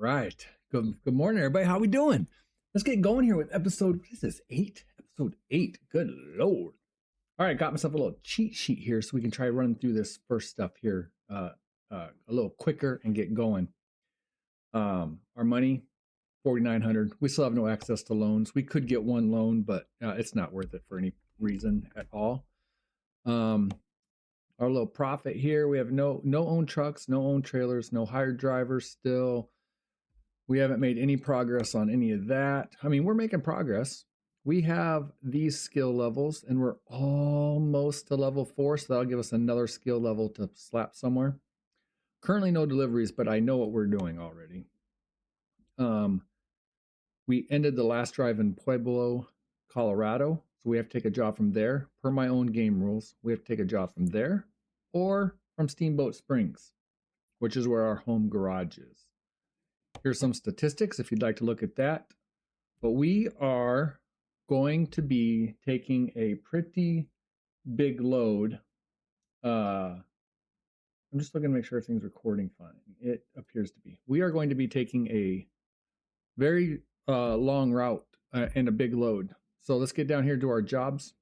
Right. Good morning, everybody. How we doing? Let's get going here with episode, what is this, 8? Episode 8. Good Lord. All right, got myself a little cheat sheet here so we can try running through this first stuff here a little quicker and get going. Our money, 4,900. We still have no access to loans. We could get one loan, but it's not worth it for any reason at all. Our little profit here, we have no owned trucks, no owned trailers, no hired drivers still. We haven't made any progress on any of that. I mean, we're making progress. We have these skill levels and we're almost to level 4, so that'll give us another skill level to slap somewhere. Currently no deliveries, but I know what we're doing already. We ended the last drive in Pueblo, Colorado, so we have to take a job from there. Per my own game rules, we have to take a job from there or from Steamboat Springs, which is where our home garage is. Here's some statistics if you'd like to look at that. But we are going to be taking a pretty big load. I'm just looking to make sure everything's recording fine. It appears to be. We are going to be taking a very long route and a big load. So let's get down here to our jobs.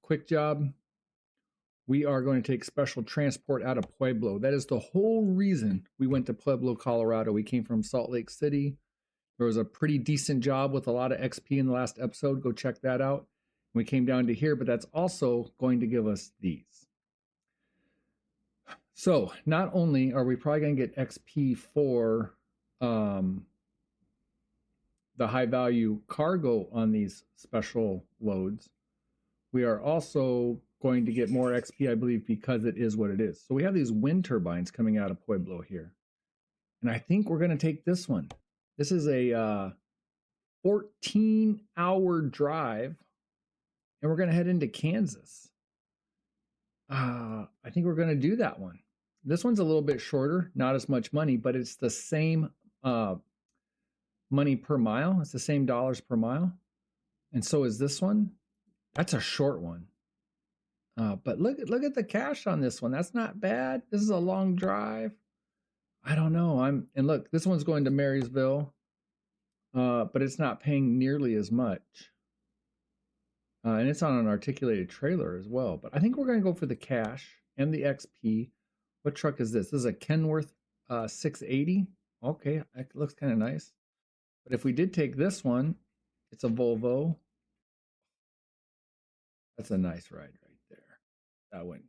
Quick job. We are going to take special transport out of Pueblo. That is the whole reason we went to Pueblo, Colorado. We came from Salt Lake City. There was a pretty decent job with a lot of XP in the last episode. Go check that out. We came down to here, but that's also going to give us these. So not only are we probably going to get XP for the high value cargo on these special loads, we are also going to get more XP, I believe, because it is what it is. So we have these wind turbines coming out of Pueblo here. And I think we're going to take this one. This is a 14-hour drive. And we're going to head into Kansas. I think we're going to do that one. This one's a little bit shorter, not as much money, but it's the same money per mile. It's the same dollars per mile. And so is this one. That's a short one. But look at the cash on this one. That's not bad. This is a long drive. I don't know. And look, this one's going to Marysville, but it's not paying nearly as much. And it's on an articulated trailer as well. But I think we're going to go for the cash and the XP. What truck is this? This is a Kenworth 680. Okay, that looks kind of nice. But if we did take this one, it's a Volvo. That's a nice ride right there. That one.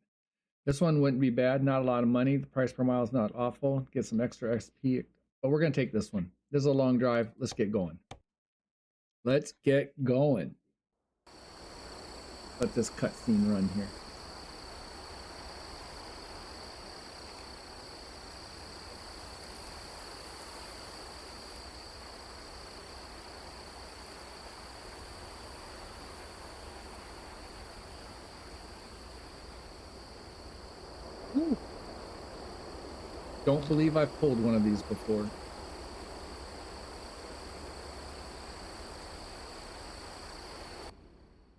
This one wouldn't be bad. Not a lot of money. The price per mile is not awful. Get some extra XP. But we're going to take this one. This is a long drive. Let's get going. Let's get going. Let this cutscene run here. Ooh. Don't believe I've pulled one of these before.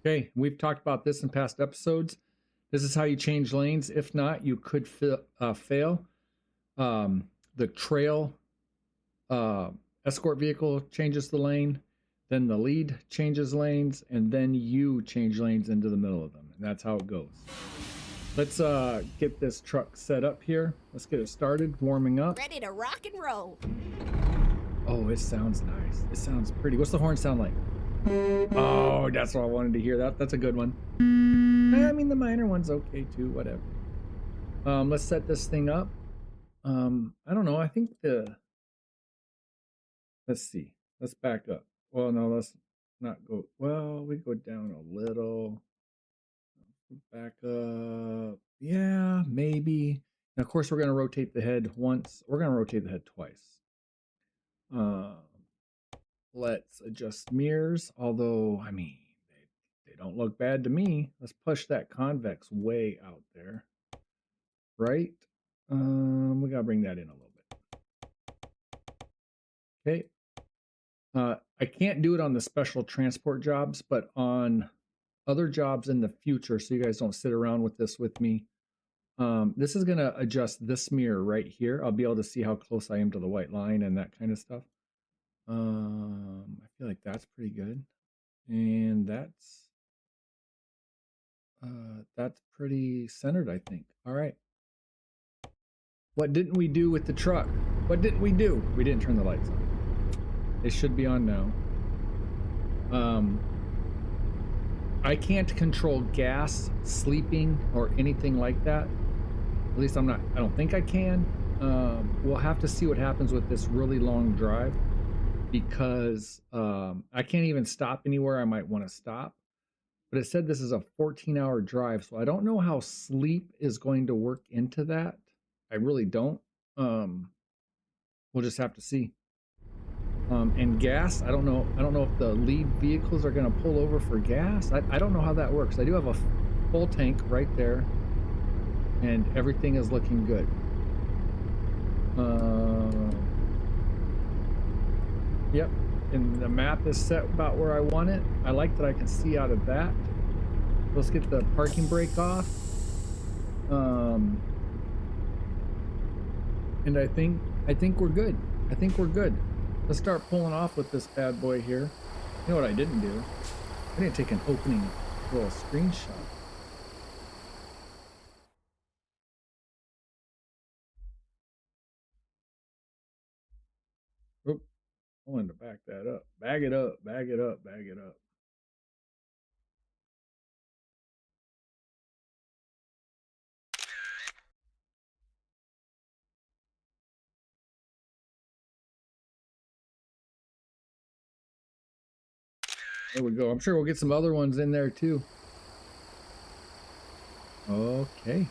Okay, we've talked about this in past episodes. This is how you change lanes. If not, you could fail. The trail escort vehicle changes the lane, then the lead changes lanes, and then you change lanes into the middle of them. And that's how it goes. Let's get this truck set up here. Let's get it started, warming up. Ready to rock and roll. Oh, it sounds nice. It sounds pretty. What's the horn sound like? Oh, that's what I wanted to hear. That's a good one. I mean, the minor one's okay too, whatever. Let's set this thing up. I don't know. I think let's see. Let's back up. Well, no, let's not go. Well, we go down a little. Back up. Yeah, maybe. Now, of course, we're going to rotate the head once. We're going to rotate the head twice. Let's adjust mirrors. Although, I mean, they don't look bad to me. Let's push that convex way out there. Right? We got to bring that in a little bit. Okay. I can't do it on the special transport jobs, but on other jobs in the future, so you guys don't sit around with this with me, This is gonna adjust this mirror right here. I'll be able to see how close I am to the white line and that kind of stuff. I feel like that's pretty good. And that's pretty centered, I think. All right. What didn't we do with the truck? What didn't we do? We didn't turn the lights on. They should be on now. I can't control gas, sleeping, or anything like that. At least I don't think I can. We'll have to see what happens with this really long drive, because I can't even stop anywhere I might want to stop. But it said this is a 14-hour drive, so I don't know how sleep is going to work into that. I really don't. We'll just have to see. And gas, I don't know if the lead vehicles are going to pull over for gas. I don't know how that works. I do have a full tank right there, and everything is looking good. Yep, and the map is set about where I want it. I like that I can see out of that. Let's get the parking brake off. And I think we're good. I think we're good. Let's start pulling off with this bad boy here. You know what I didn't do? I didn't take an opening little screenshot. Oop, I wanted to back that up. Bag it up, bag it up, bag it up. There we go. I'm sure we'll get some other ones in there too. Okay.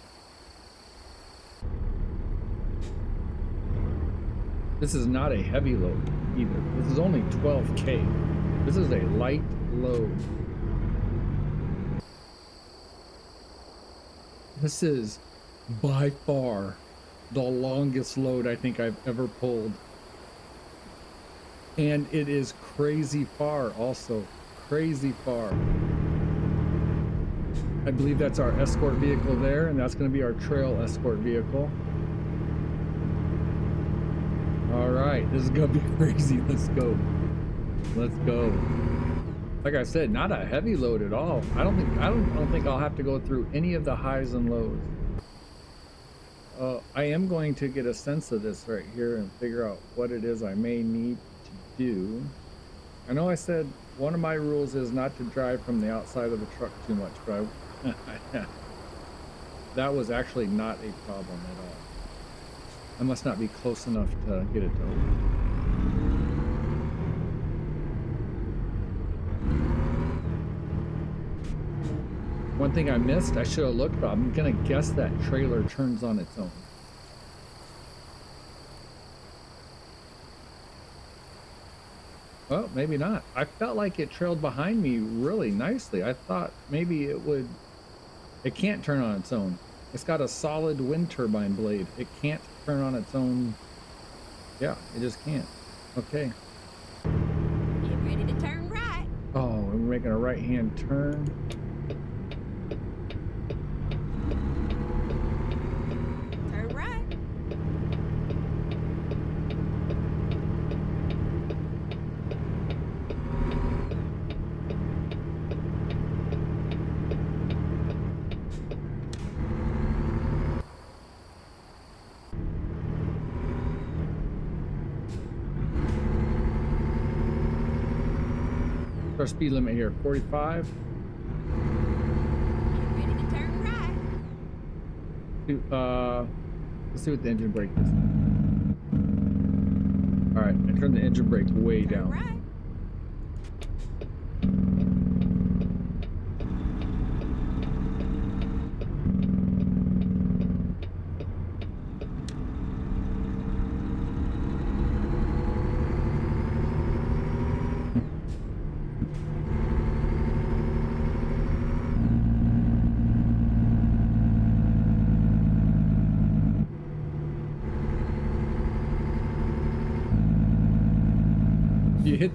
This is not a heavy load either. This is only 12K. This is a light load. This is by far the longest load I think I've ever pulled. And it is crazy far also. Crazy far. I believe that's our escort vehicle there, and that's going to be our trail escort vehicle. All right, this is going to be crazy. Let's go. Let's go. Like I said, not a heavy load at all. I don't think I'll have to go through any of the highs and lows. I am going to get a sense of this right here and figure out what it is I may need to do. I know I said one of my rules is not to drive from the outside of the truck too much, but that was actually not a problem at all. I must not be close enough to get it to open. One thing I missed, I should have looked, but I'm gonna guess that trailer turns on its own. Well, maybe not. I felt like it trailed behind me really nicely. I thought maybe it would. It can't turn on its own. It's got a solid wind turbine blade. It can't turn on its own. Yeah, it just can't. Okay. Get ready to turn right. Oh, we're making a right-hand turn. Turn right. Our speed limit here, 45. Get ready to turn right. Let's see what the engine brake is. All right, I turned the engine brake way Turn down. right.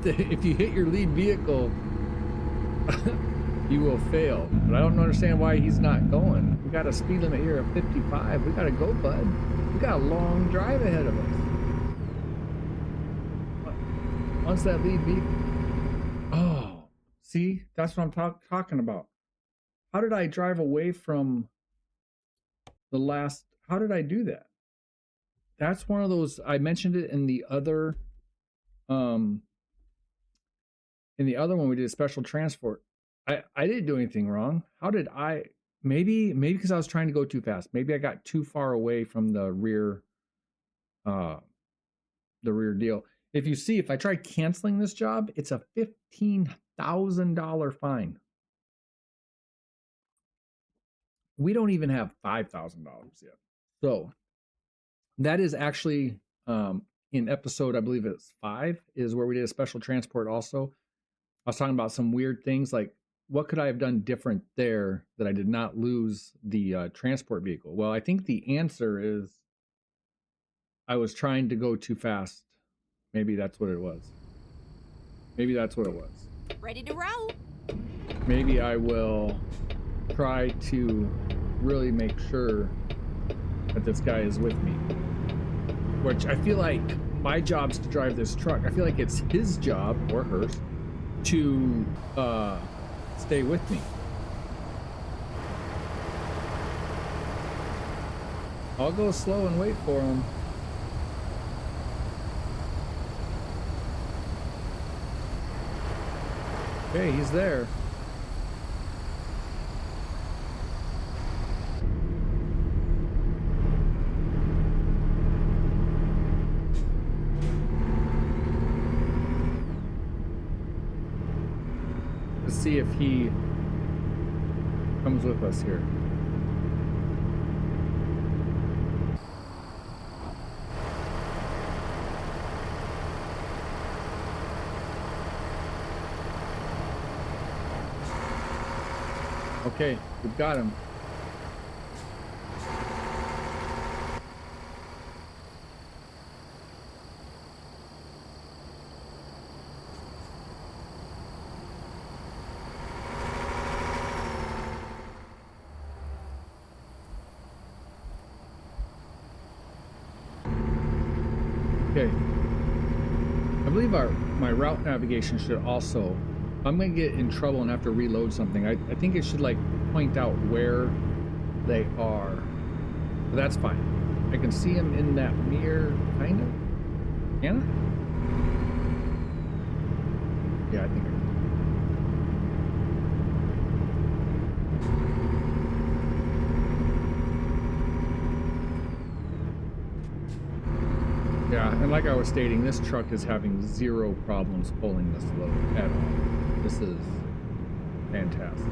If you hit your lead vehicle, You will fail. But I don't understand why he's not going. We got a speed limit here of 55. We gotta go, bud. We got a long drive ahead of us. Once that lead beat. Oh, see? That's what I'm talking about. How did I drive away from the last? How did I do that? That's one of those. I mentioned it in the other one we did a special transport. I didn't do anything wrong. How did I? Maybe because I was trying to go too fast. Maybe I got too far away from the rear deal. If you see, if I try canceling this job, it's a $15,000 fine. We don't even have $5,000 yet. So that is actually in episode, I believe it's 5, is where we did a special transport also. I was talking about some weird things like, what could I have done different there that I did not lose the transport vehicle? Well, I think the answer is I was trying to go too fast. Maybe that's what it was. Maybe that's what it was. Ready to roll. Maybe I will try to really make sure that this guy is with me. Which I feel like my job's to drive this truck. I feel like it's his job, or hers, to stay with me. I'll go slow and wait for him. Okay, he's there. Let's see if he comes with us here. Okay, we've got him. Okay. I believe my route navigation should also, I'm going to get in trouble and have to reload something. I think it should like point out where they are. But that's fine. I can see them in that mirror, kind of. Can I? Yeah, I think I can. Yeah, and like I was stating, this truck is having zero problems pulling this load at all. This is fantastic.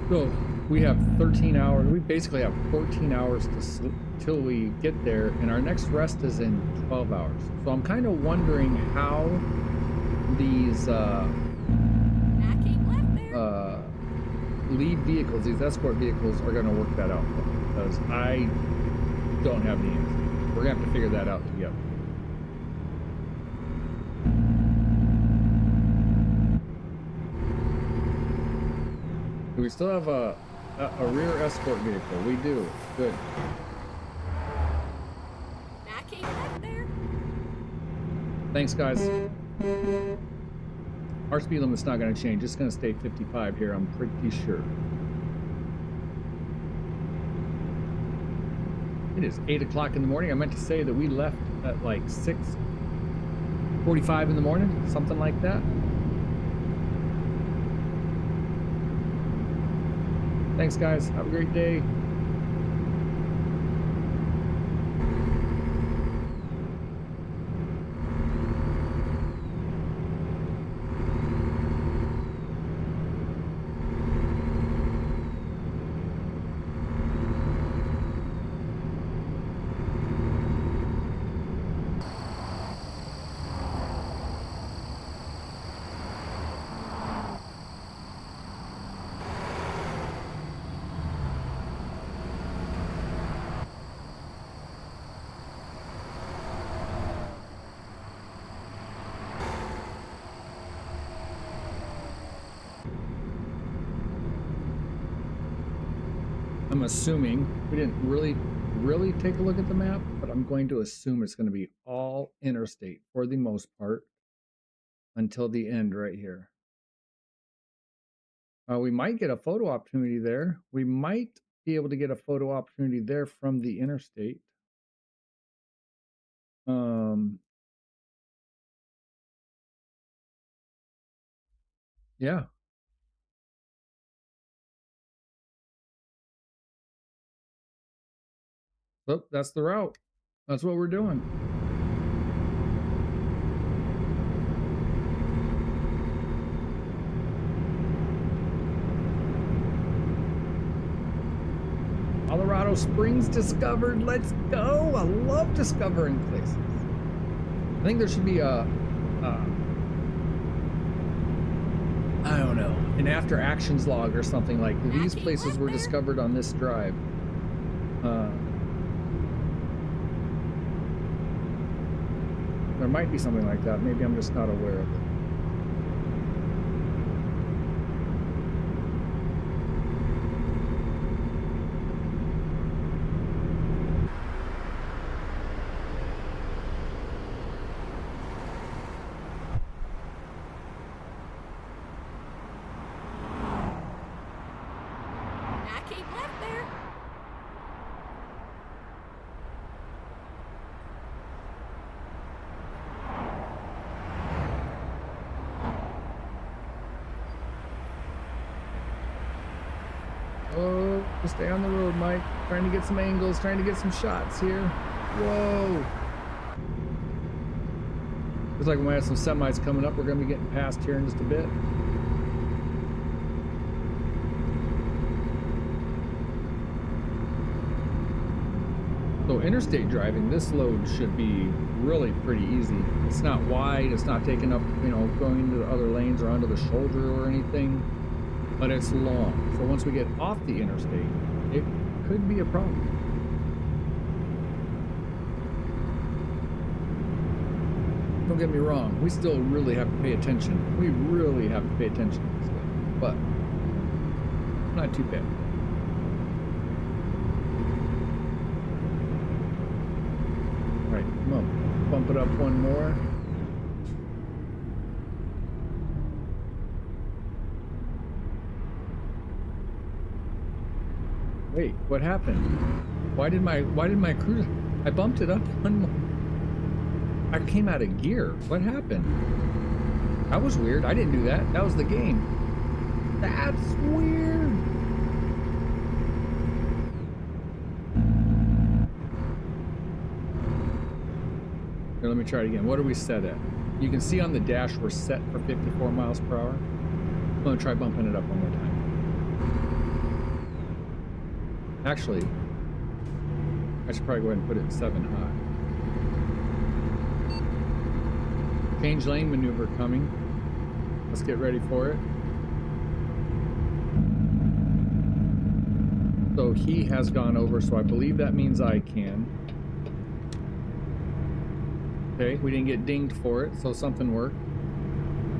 So we have 13 hours. We basically have 14 hours till we get there, and our next rest is in 12 hours. So I'm kind of wondering how these lead vehicles, these escort vehicles, are going to work that out for me, because I don't have the answer. We're going to have to figure that out together. Do we still have a rear escort vehicle? We do. Good. I came back there. Thanks, guys. Our speed limit's not going to change. It's going to stay 55 here, I'm pretty sure. It is 8 o'clock in the morning. I meant to say that we left at like 6:45 in the morning, something like that. Thanks, guys. Have a great day. I'm assuming, we didn't really take a look at the map, but I'm going to assume it's going to be all interstate for the most part until the end right here. We might get a photo opportunity there. We might be able to get a photo opportunity there from the interstate. Yeah. Oh, that's the route. That's what we're doing. Colorado Springs discovered. Let's go. I love discovering places. I think there should be I don't know, an after actions log or something like these places were discovered on this drive. There might be something like that. Maybe I'm just not aware of it. Oh, stay on the road, Mike. Trying to get some angles, trying to get some shots here. Whoa. Looks like we might have some semis coming up. We're going to be getting past here in just a bit. So interstate driving, this load should be really pretty easy. It's not wide, it's not taking up, you know, going into the other lanes or onto the shoulder or anything, but it's long. So once we get off the interstate, it could be a problem. Don't get me wrong, we still really have to pay attention. We really have to pay attention to this stuff, but not too bad. All right, come on, bump it up one more. Wait, what happened? Why did my cruiser, I bumped it up one more. I came out of gear. What happened? That was weird. I didn't do that. That was the game. That's weird. Here, let me try it again. What are we set at? You can see on the dash we're set for 54 miles per hour. I'm gonna try bumping it up one more time. Actually, I should probably go ahead and put it 7 high. Change lane maneuver coming. Let's get ready for it. So he has gone over, so I believe that means I can. Okay, we didn't get dinged for it, so something worked.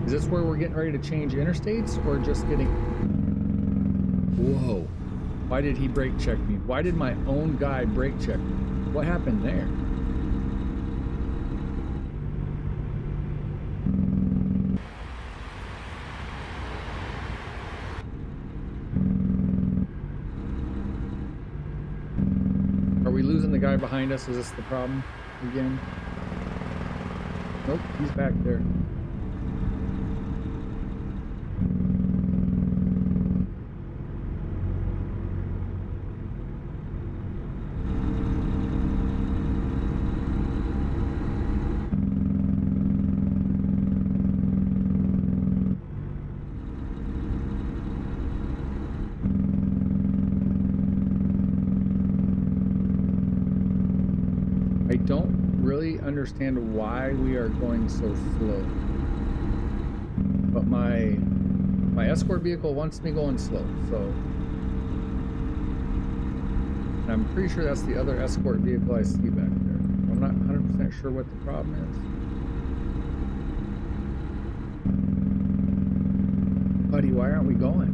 Is this where we're getting ready to change interstates or just getting... Whoa. Why did he brake check me? Why did my own guy brake check me? What happened there? Are we losing the guy behind us? Is this the problem again? Nope, he's back there. I don't really understand why we are going so slow, but my escort vehicle wants me going slow, so, and I'm pretty sure that's the other escort vehicle I see back there. I'm not 100% sure what the problem is. Buddy, why aren't we going?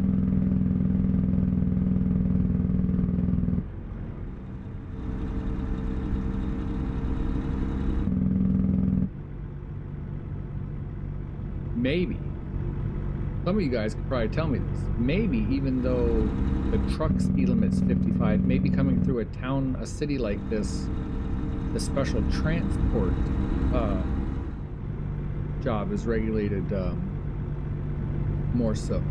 maybe, some of you guys could probably tell me this, maybe even though the truck speed limit's 55, maybe coming through a city like this, the special transport job is regulated more so.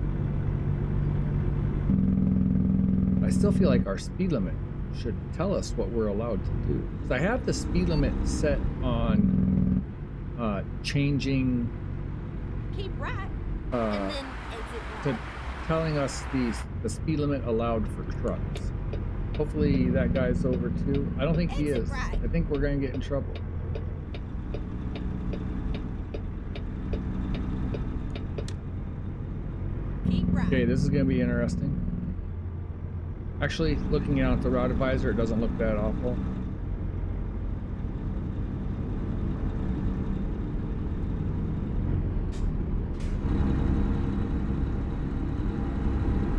I still feel like our speed limit should tell us what we're allowed to do. So I have the speed limit set on changing Keep right. And then exit to right. telling us the speed limit allowed for trucks. Hopefully that guy's over too. I don't think he Exit is. right. I think we're gonna get in trouble. Keep right. Okay, this is gonna be interesting. Actually, looking out the route advisor, it doesn't look that awful.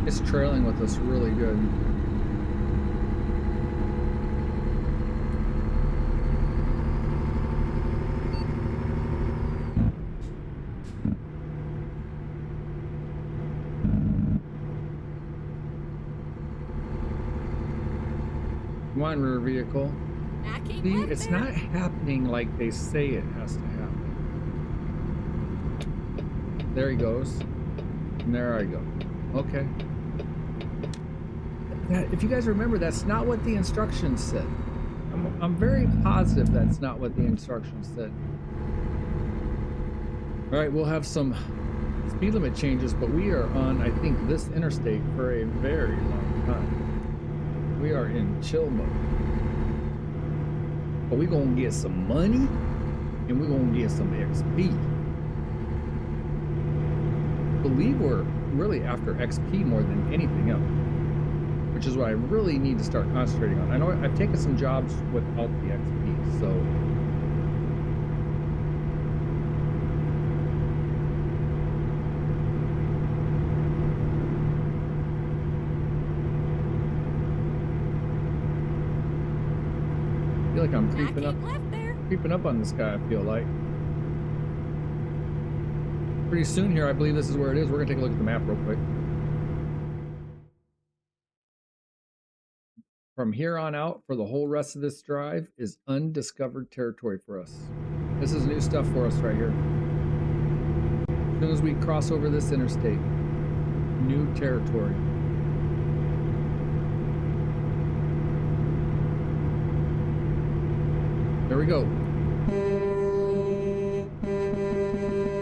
It's trailing with us really good. Come on, rear vehicle. Now keep See, left it's there. not happening like they say it has to happen. There he goes. And there I go. Okay. If you guys remember, that's not what the instructions said. I'm very positive that's not what the instructions said. All right, we'll have some speed limit changes, but we are on, I think, this interstate for a very long time. We are in chill mode. But we're gonna get some money and we're gonna get some XP. I believe we're really after XP more than anything else, which is what I really need to start concentrating on. I know I've taken some jobs without the XP, so I feel like I'm Now creeping keep left there. up on this guy, I feel like. Pretty soon here, I believe this is where it is. We're gonna take a look at the map real quick. From here on out, for the whole rest of this drive, is undiscovered territory for us. This is new stuff for us right here. As soon as we cross over this interstate, new territory. There we go.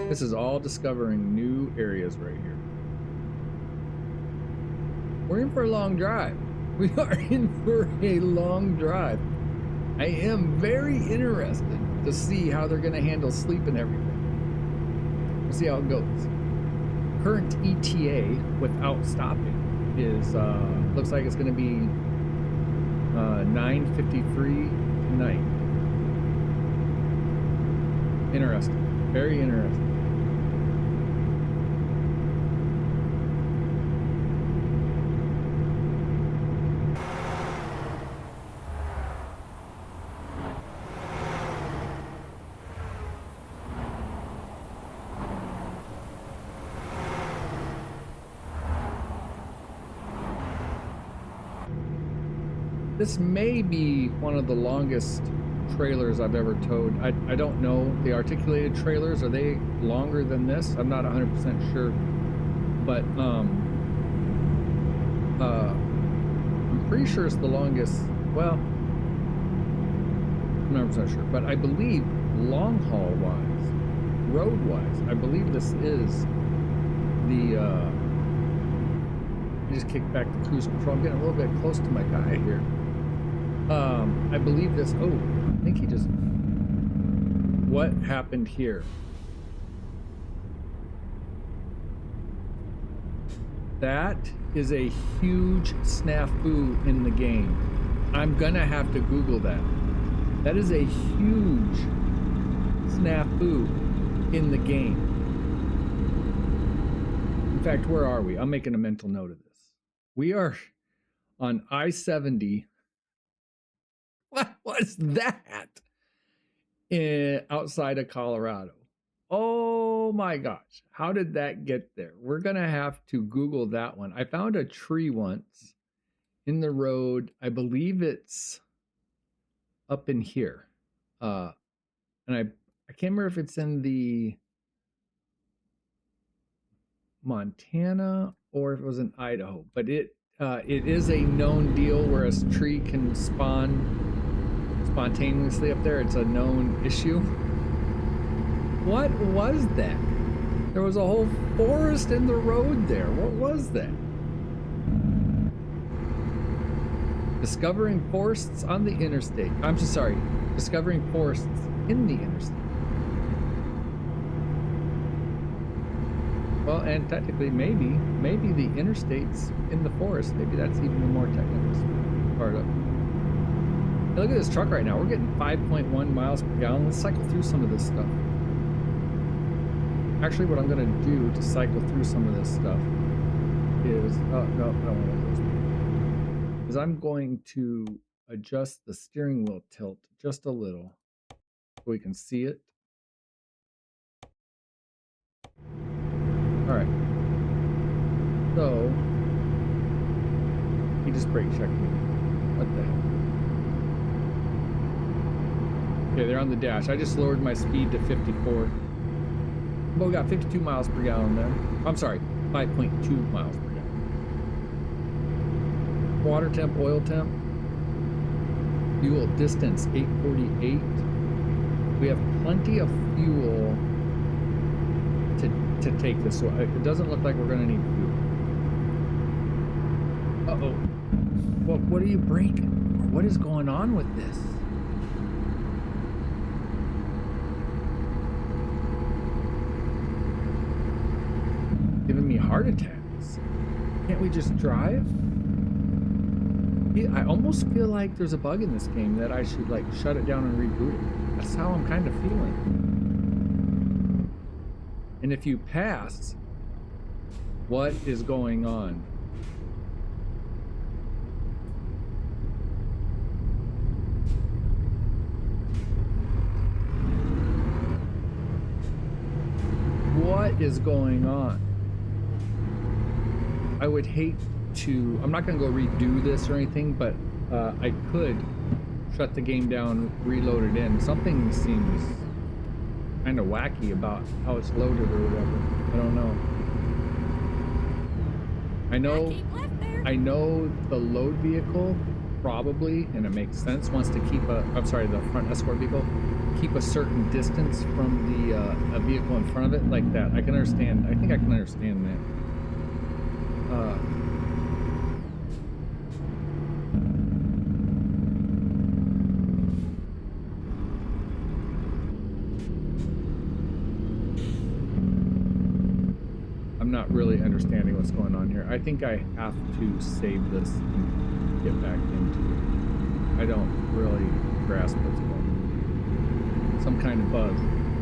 This is all discovering new areas right here. We're in for a long drive. We are in for a long drive. I am very interested to see how they're going to handle sleep and everything. We'll see how it goes. Current ETA without stopping is looks like it's going to be 9:53 tonight. Interesting. Very interesting. This may be one of the longest trailers I've ever towed. I don't know. The articulated trailers, are they longer than this? I'm not 100% sure. But I'm pretty sure it's the longest. Well, I'm not 100% sure. But I believe long haul wise, road wise, I believe this is the I just kicked back the cruise control. I'm getting a little bit close to my guy here. I believe this. Oh, I think he just. What happened here? That is a huge snafu in the game. I'm gonna have to Google that. That is a huge snafu in the game. In fact, where are we? I'm making a mental note of this. We are on I-70. What was that? Outside of Colorado. Oh Oh my gosh. How did that get there? We're going to have to Google that one. I found a tree once in the road. I believe it's up in here. And I can't remember if it's in the Montana or if it was in Idaho, but it is a known deal where a tree can spawn spontaneously up there. It's a known issue. What was that? There was a whole forest in the road there. What was that? Discovering forests on the interstate. I'm so sorry. Discovering forests in the interstate. Well, and technically, maybe the interstate's in the forest. Maybe that's even the more technical part of it. Hey, look at this truck right now. We're getting 5.1 miles per gallon. Let's cycle through some of this stuff. Actually, what I'm going to do to cycle through some of this stuff is, oh, no, I don't want to let those. Is I'm going to adjust the steering wheel tilt just a little so we can see it. All right. So, he just brake checked me. What the hell? Okay, they're on the dash. I just lowered my speed to 54. Well, we got 52 miles per gallon there. I'm sorry, 5.2 miles per gallon. Water temp, oil temp. Fuel distance 848. We have plenty of fuel to take this. So it doesn't look like we're going to need fuel. Uh-oh. What are you braking? What is going on with this? Giving me heart attacks. Can't we just drive? I almost feel like there's a bug in this game that I should like shut it down and reboot it. That's how I'm kind of feeling. And if you pass, what is going on? What is going on? I would hate to, I'm not going to go redo this or anything, but I could shut the game down, reload it in. Something seems kind of wacky about how it's loaded or whatever. I don't know. I know the load vehicle probably, and it makes sense, wants to keep the front escort vehicle, keep a certain distance from the a vehicle in front of it, like that. I think I can understand that. I'm not really understanding what's going on here. I think I have to save this and get back into it. I don't really grasp what's going on. Some kind of bug.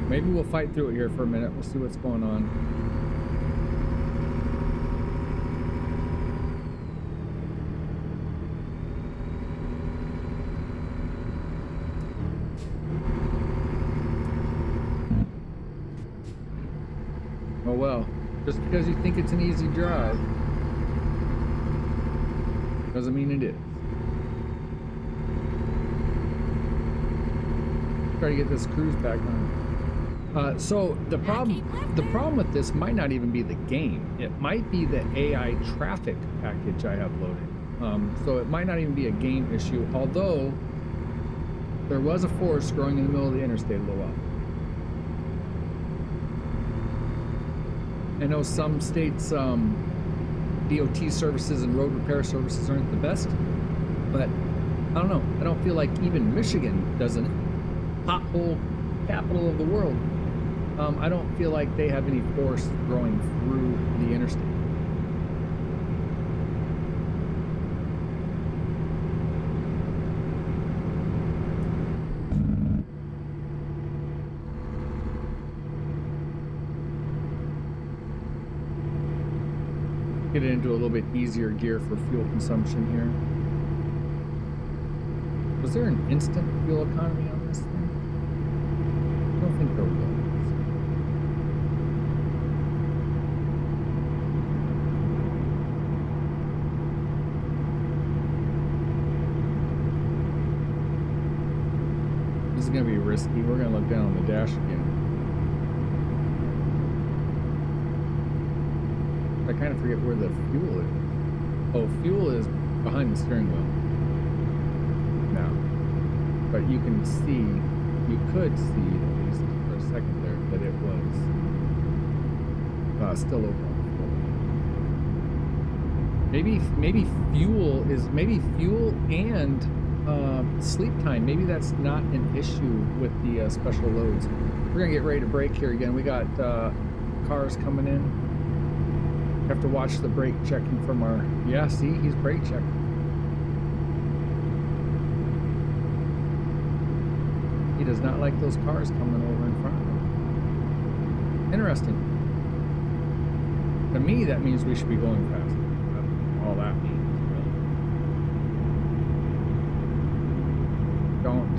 Maybe we'll fight through it here for a minute. We'll see what's going on. Oh well. Just because you think it's an easy drive doesn't mean it is. Try to get this cruise back on. So the problem with this might not even be the game. It might be the AI traffic package I have loaded. So it might not even be a game issue, although there was a forest growing in the middle of the interstate a little while. I know some states, DOT services and road repair services aren't the best, but I don't know. I don't feel like even Michigan doesn't, pothole capital of the world. I don't feel like they have any force growing through the interstate. Get it into a little bit easier gear for fuel consumption here. Was there an instant fuel economy on this thing? I don't think there was. gonna be risky. We're gonna look down on the dash again. I kind of forget where the fuel is. Oh, fuel is behind the steering wheel now. But you can see, you could see, at least for a second there, that it was still over on fuel. Maybe fuel and sleep time. Maybe that's not an issue with the special loads. We're gonna get ready to brake here again. We got cars coming in. Have to watch the brake checking from our, yeah, see, he's brake checking. He does not like those cars coming over in front of him. Interesting. To me, that means we should be going faster. That's all that means, really.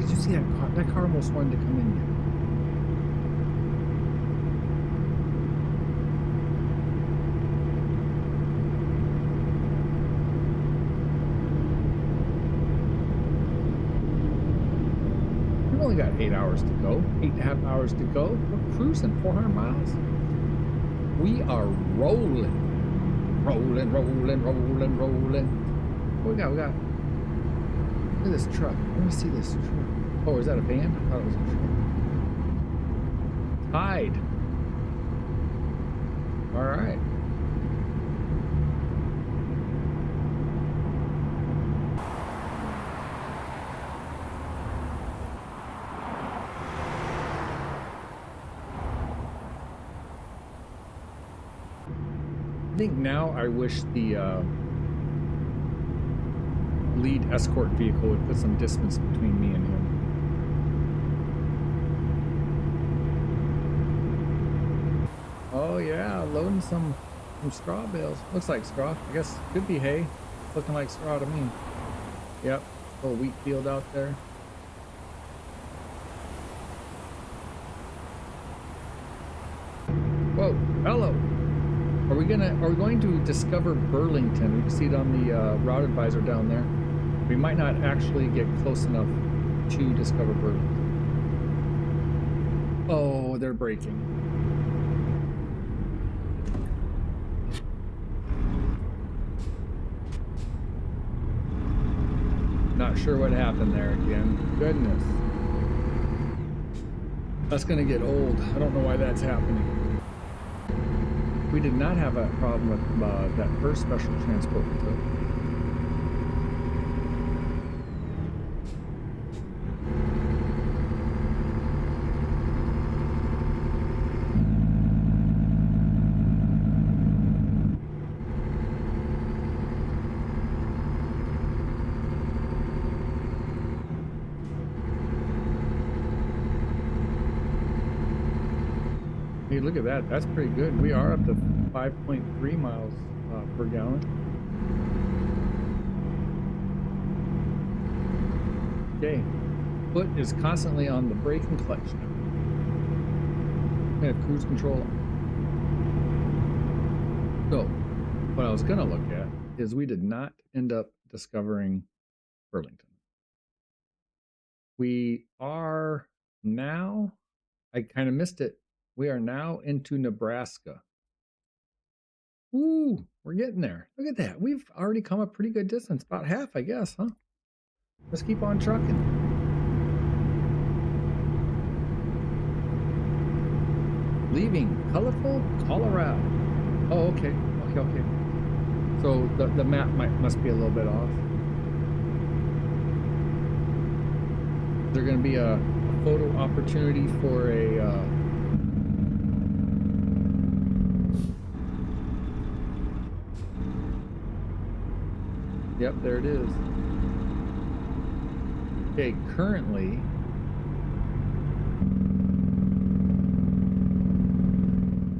Did you see that car? That car almost wanted to come in there. We've only got 8 hours to go. 8.5 hours to go. We're cruising 400 miles. We are rolling. Rolling. What we got? Look at this truck. Let me see this truck. Oh, is that a van? I thought it was a truck. Tide. All right. I think now I wish the lead escort vehicle would put some distance between me and him. Oh yeah, loading some straw bales. Looks like straw. I guess could be hay. Looking like straw to me. Yep, little wheat field out there. Whoa, hello. Are we going to discover Burlington? We can see it on the route advisor down there. We might not actually get close enough to discover Burlington. Oh, they're braking. Not sure what happened there again. Goodness. That's gonna get old. I don't know why that's happening. We did not have a problem with that first special transport we took. Hey, look at that. That's pretty good. We are up to 5.3 miles per gallon. Okay. Foot is constantly on the brake and clutch now. We have cruise control on. So, what I was going to look at is we did not end up discovering Burlington. We are now, I kind of missed it. We are now into Nebraska. Ooh, we're getting there. Look at that. We've already come a pretty good distance. About half, I guess, huh? Let's keep on trucking. Leaving colorful Colorado. Oh, okay. Okay. So the map must be a little bit off. Is there going to be a photo opportunity for a... Yep, there it is. Okay, currently...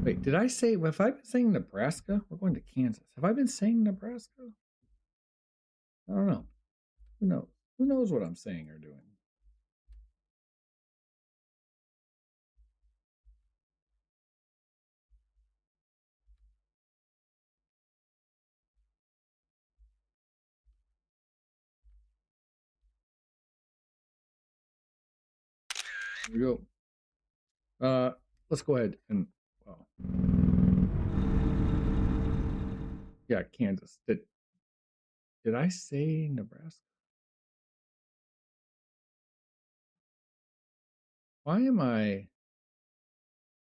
Wait, did I say... Have I been saying Nebraska? We're going to Kansas. Have I been saying Nebraska? I don't know. Who knows? Who knows what I'm saying or doing? Here we go. Let's go ahead and, well, yeah, Kansas. Did I say Nebraska? Why am I,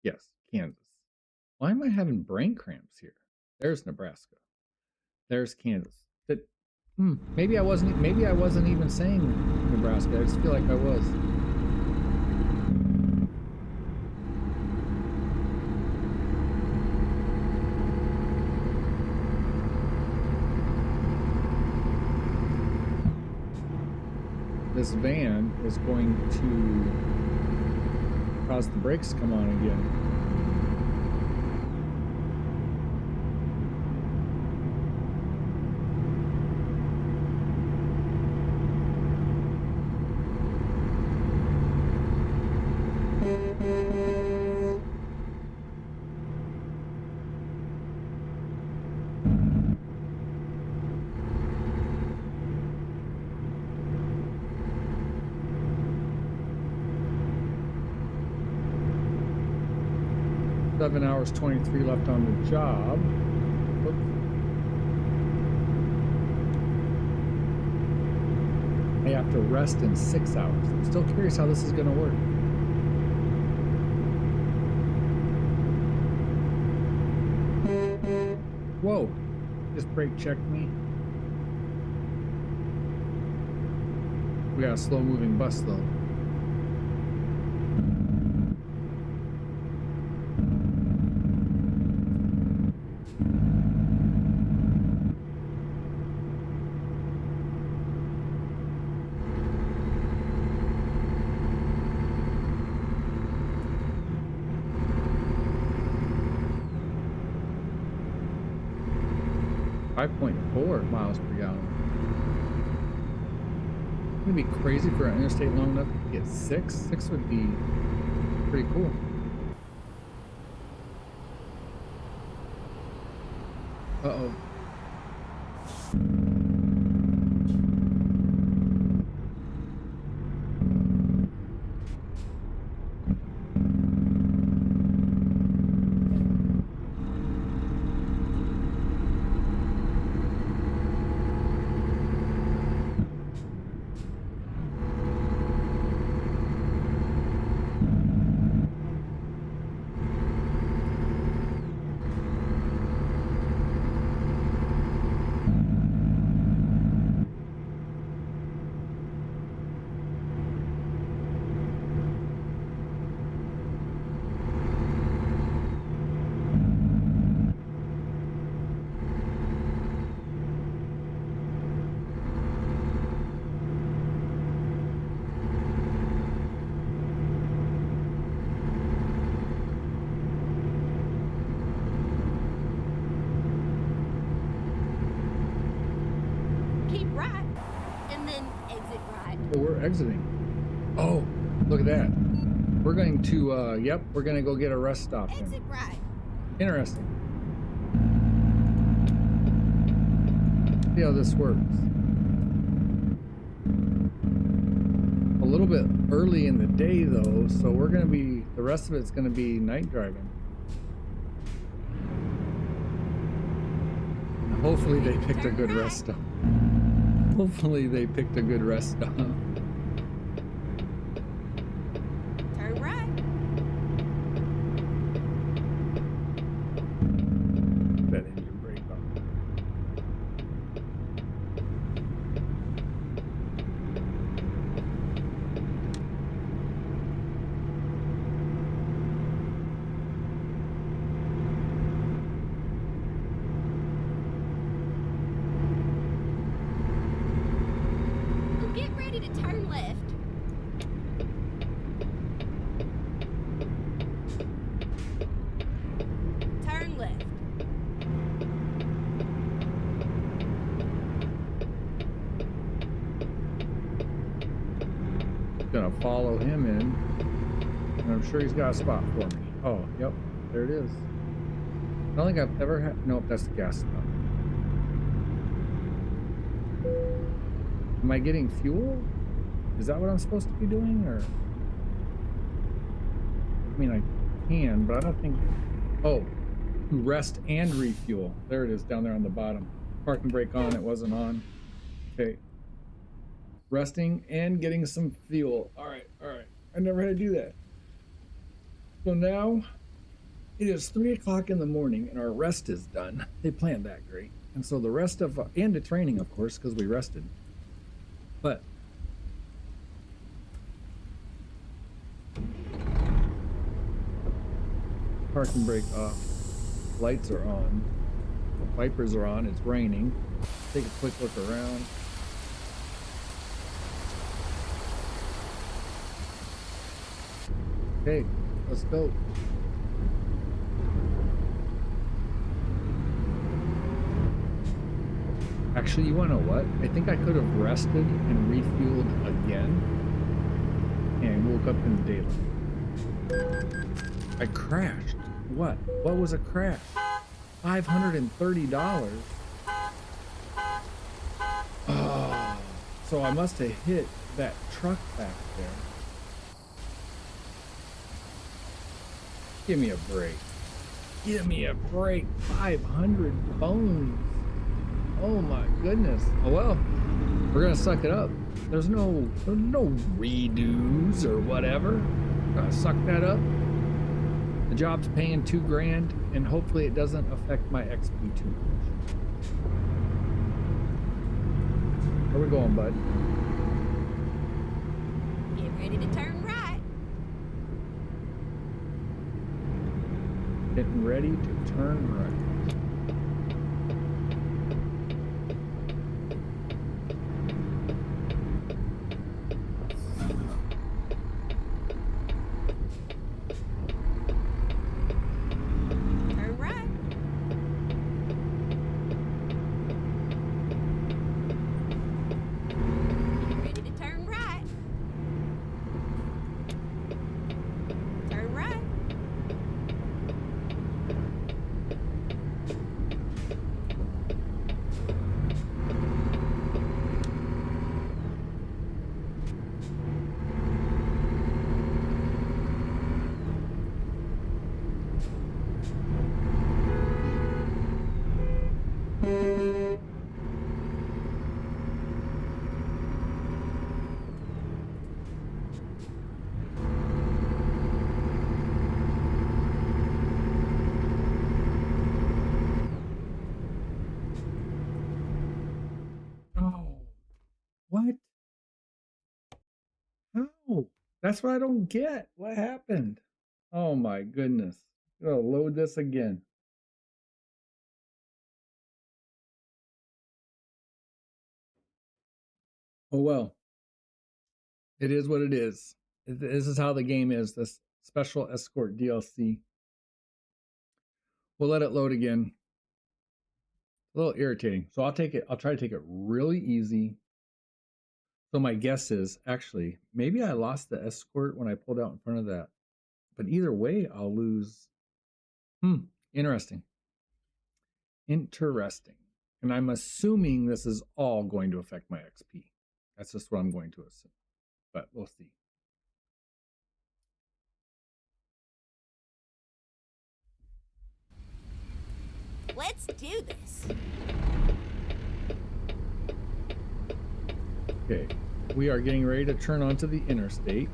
yes, Kansas. Why am I having brain cramps here? There's Nebraska. There's Kansas. Maybe I wasn't even saying Nebraska. I just feel like I was. This van is going to cause the brakes to come on again. Seven hours 23 left on the job. Oops. I have to rest in 6 hours. I'm still curious how this is going to work. Whoa, just brake checked me. We got a slow moving bus though. .4 miles per gallon. It's gonna be crazy for an interstate long enough to get 6. 6 would be pretty cool. Uh-oh. We're exiting. Oh, look at that. We're going to, yep, we're going to go get a rest stop. Exit right. Interesting. See how this works. A little bit early in the day though, so we're going to be, the rest of it's going to be night driving. And hopefully they picked a good rest stop. Hopefully they picked a good rest stop. Turn right. That engine brake on. Get ready to turn left. Turn left. Gonna follow him in, and I'm sure he's got a spot for me. Oh, yep, there it is. I don't think I've ever had, nope, that's the gas stop. Am I getting fuel? Is that what I'm supposed to be doing, or? mean, I can, but I don't think... Oh, rest and refuel. There it is, down there on the bottom. Parking brake on, it wasn't on. Okay. Resting and getting some fuel. All right, all right. I never had to do that. So now it is 3 o'clock in the morning and our rest is done. They planned that great. And so the rest of, and the training, of course, because we rested. But parking brake off. Lights are on. Wipers are on. It's raining. Take a quick look around. Okay, let's go. Actually, you wanna know what? I think I could have rested and refueled again and woke up in the daylight. I crashed. What? What was a crash? $530. Oh, so I must have hit that truck back there. Give me a break. Give me a break. 500 bones. Oh my goodness. Oh well, we're gonna suck it up. There's no redos or whatever. We're gonna suck that up. The job's paying $2 grand, and hopefully it doesn't affect my XP too much. Where we going, bud? Get ready to turn right. Getting ready to turn right. What? How? That's what I don't get. What happened? Oh my goodness. I'm gonna load this again. Oh well. It is what it is. This is how the game is. This special escort DLC. We'll let it load again. A little irritating. So I'll take it. I'll try to take it really easy. So my guess is actually maybe I lost the escort when I pulled out in front of that. But either way, I'll lose. Interesting. Interesting. And I'm assuming this is all going to affect my XP. That's just what I'm going to assume. But we'll see. Let's do this. Okay, we are getting ready to turn onto the interstate.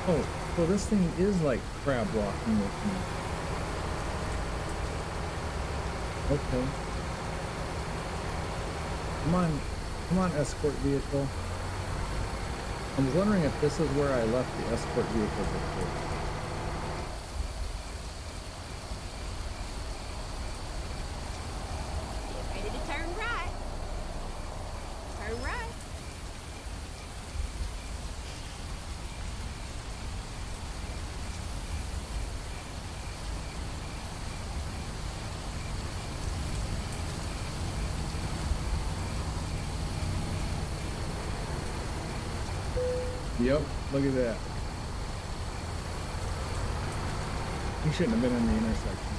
Oh, so this thing is like crab walking with me. Okay. Come on, escort vehicle. I was wondering if this is where I left the escort vehicle before. Get ready to turn right. Turn right. Yep, look at that. He shouldn't have been in the intersection.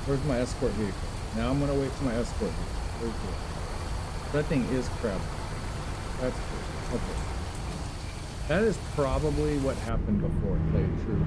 Where's my escort vehicle? Now I'm gonna wait for my escort vehicle. Where's it? That thing is crap. That's cool. Okay. That is probably what happened before, to tell you the truth.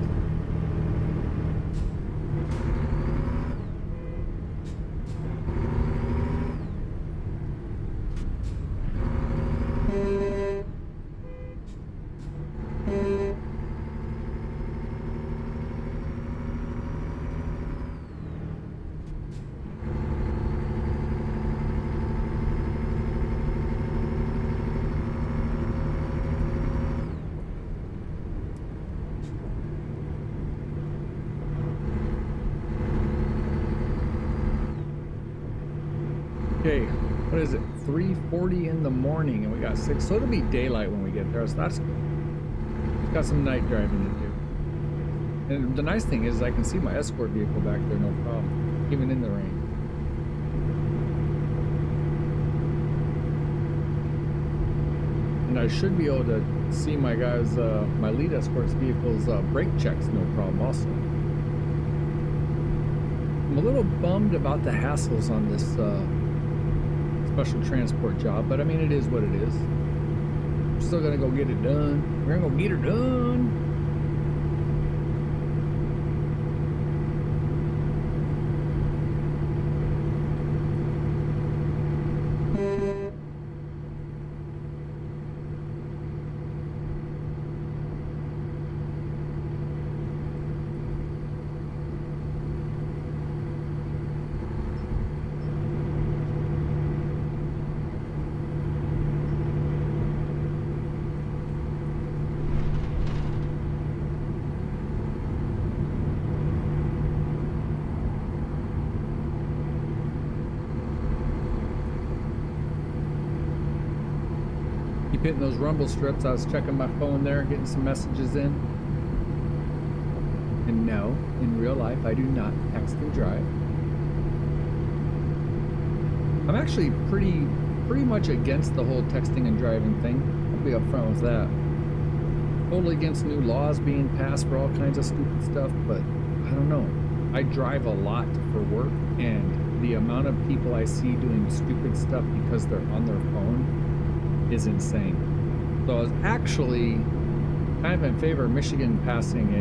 Okay, what is it? 3:40 in the morning, and we got 6. So it'll be daylight when we get there. So that's good. Got some night driving to do. And the nice thing is I can see my escort vehicle back there, no problem, even in the rain. And I should be able to see my guys, my lead escort's vehicle's brake checks, no problem also. I'm a little bummed about the hassles on this special transport job, but I mean, it is what it is. I'm still gonna go get it done. We're gonna go get her done. Hitting those rumble strips. I was checking my phone there, getting some messages in. And no, in real life, I do not text and drive. I'm actually pretty much against the whole texting and driving thing. I'll be upfront with that. Totally against new laws being passed for all kinds of stupid stuff, but I don't know. I drive a lot for work, and the amount of people I see doing stupid stuff because they're on their phone is insane. So I was actually kind of in favor of Michigan passing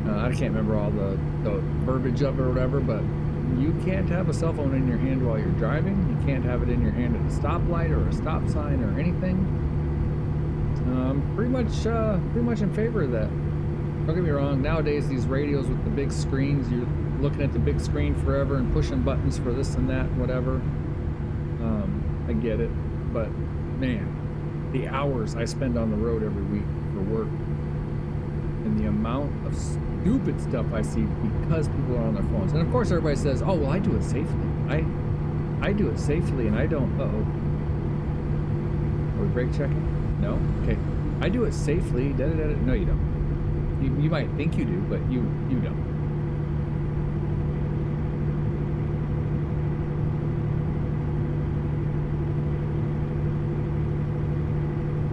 I can't remember all the verbiage of it or whatever, but you can't have a cell phone in your hand while you're driving. You can't have it in your hand at a stoplight or a stop sign or anything. Pretty much in favor of that. Don't get me wrong, nowadays these radios with the big screens, you're looking at the big screen forever and pushing buttons for this and that, whatever. I get it, but man, the hours I spend on the road every week for work and the amount of stupid stuff I see because people are on their phones. And of course everybody says, oh, well, I do it safely. I do it safely and I don't. Uh-oh. Are we brake checking? No? Okay. I do it safely. Da-da-da-da. No, you don't. You might think you do, but you don't.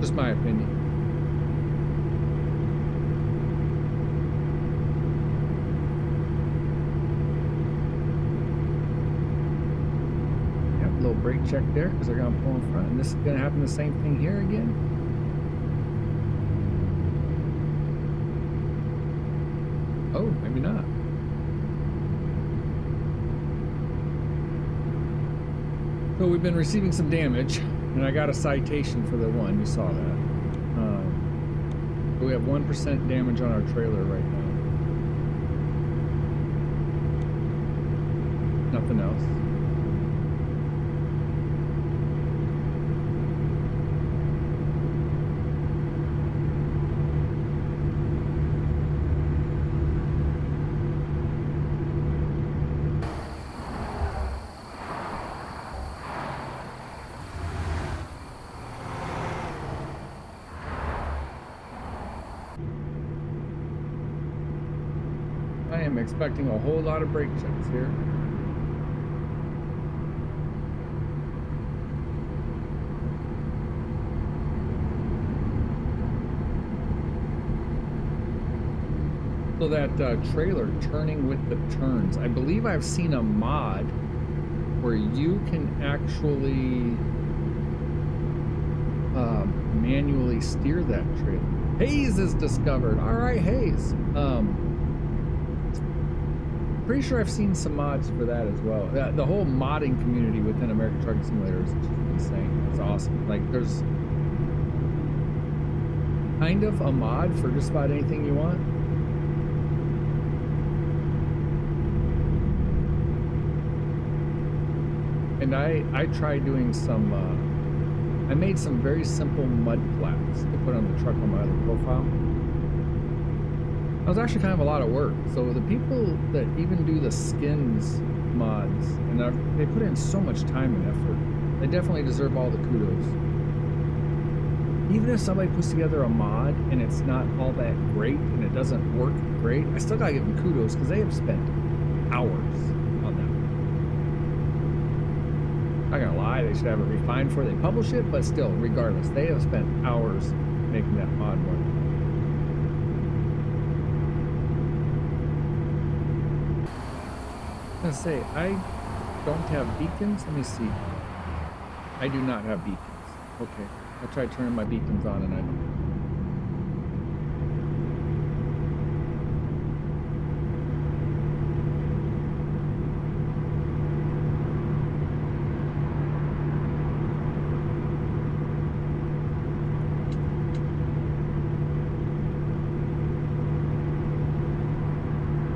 Just my opinion. Yep, a little brake check there because they're going to pull in front. And this is going to happen the same thing here again. Oh, maybe not. So we've been receiving some damage. And I got a citation for the one, you saw that. We have 1% damage on our trailer right now. Nothing else. I am expecting a whole lot of brake checks here. So that trailer turning with the turns, I believe I've seen a mod where you can actually manually steer that trailer. Hayes is discovered. All right, Hayes. Pretty sure I've seen some mods for that as well. The whole modding community within American Trucking Simulator is just insane. It's awesome. Like, there's kind of a mod for just about anything you want. And I tried doing some, I made some very simple mud flaps to put on the truck on my other profile. That was actually kind of a lot of work. So the people that even do the skins mods, and they put in so much time and effort, they definitely deserve all the kudos. Even if somebody puts together a mod and it's not all that great and it doesn't work great, I still gotta give them kudos because they have spent hours on that. Not gonna lie, they should have it refined before they publish it, but still, regardless, they have spent hours making that mod work. I was gonna say, I don't have beacons. Let me see. I do not have beacons. Okay, I tried turning my beacons on and I don't.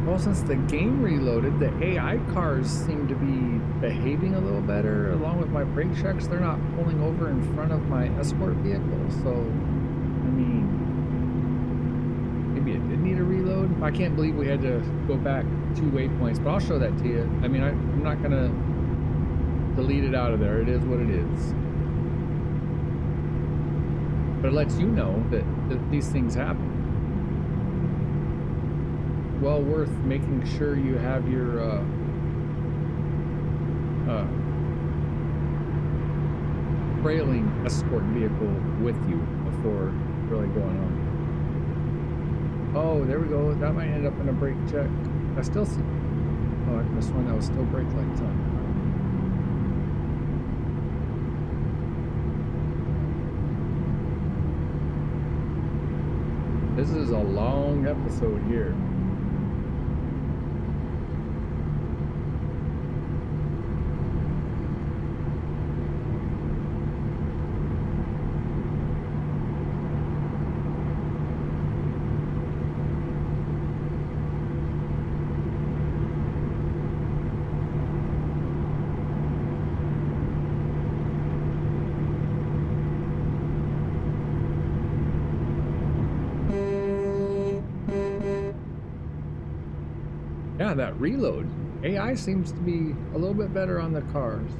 Well, since the game reloaded, the AI cars seem to be behaving a little better. Along with my brake checks, they're not pulling over in front of my escort vehicle. So, I mean, maybe it did need a reload. I can't believe we had to go back 2 waypoints, but I'll show that to you. I mean, I'm not gonna delete it out of there. It is what it is. But it lets you know that these things happen. Well worth making sure you have your trailing escort vehicle with you before really going on. Oh, there we go. That might end up in a brake check. I still see. Oh, I could have sworn that was still brake lights on. This is a long episode here. Yeah, that reload. AI seems to be a little bit better on the cars.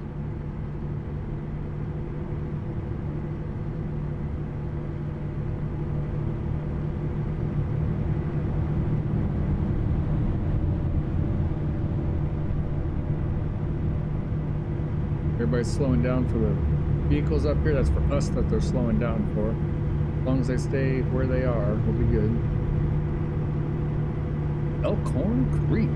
Everybody's slowing down for the vehicles up here. That's for us that they're slowing down for. As long as they stay where they are, we'll be good. Elkhorn Creek.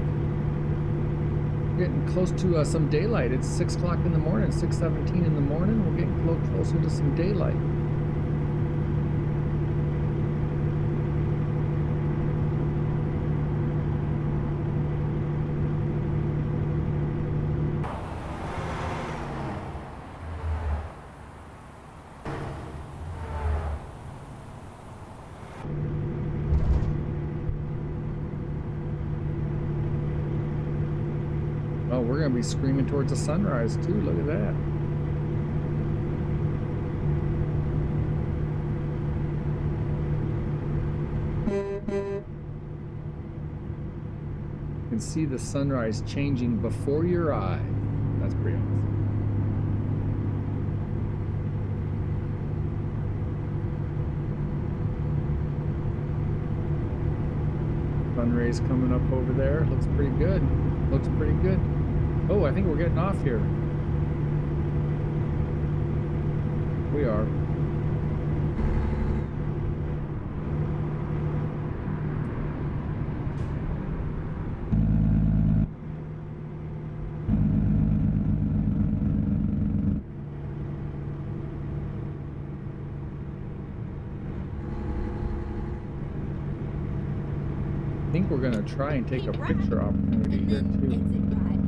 Getting close to some daylight. It's 6 o'clock in the morning, 6:17 in the morning. We're getting a little closer to some daylight. Oh, we're gonna be screaming towards the sunrise too. Look at that. You can see the sunrise changing before your eyes. That's pretty awesome. Sun rays coming up over there. Looks pretty good. Looks pretty good. Oh, I think we're getting off here. We are. think we're gonna try and take a picture opportunity and here then too. exit right.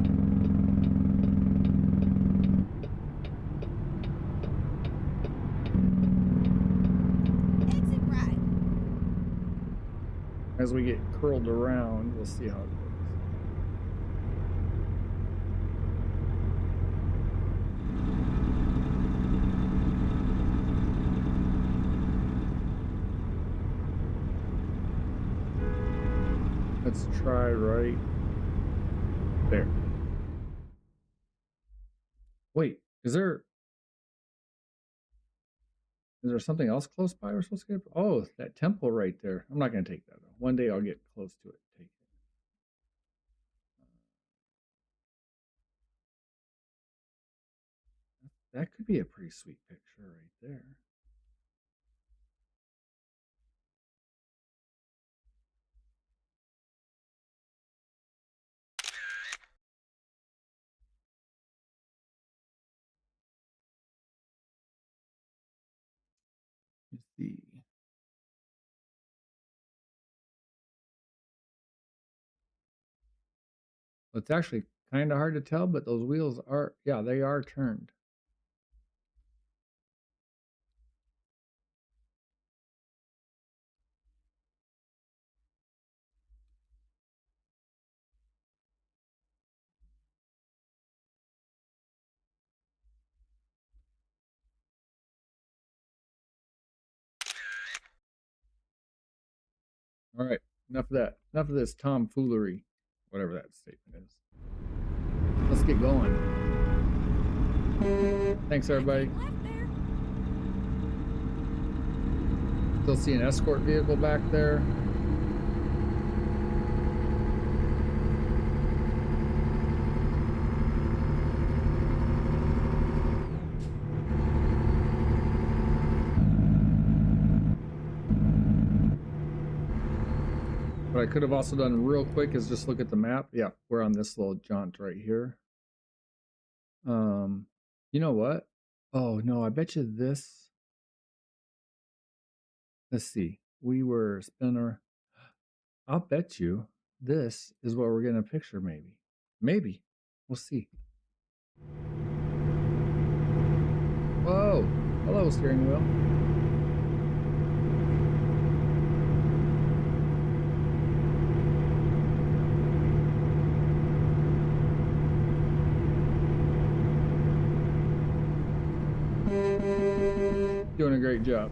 Exit right. As we get curled around, we'll see how it goes. Let's try right there. Wait, is there something else close by we're supposed to get? Oh, that temple right there. I'm not going to take that though. One day I'll get close to it. Take it. That could be a pretty sweet picture right there. Let's see. It's actually kind of hard to tell, but those wheels are, yeah, they are turned. All right, enough of that. Enough of this tomfoolery, whatever that statement is. Let's get going. Thanks, everybody. Still see an escort vehicle back there. What I could have also done real quick is just look at the map. Yeah, we're on this little jaunt right here. You know what? Oh no, I bet you this. Let's see. We were spinner. I'll bet you this is what we're getting a picture. Maybe. Maybe. We'll see. Whoa. Hello, steering wheel. Doing a great job.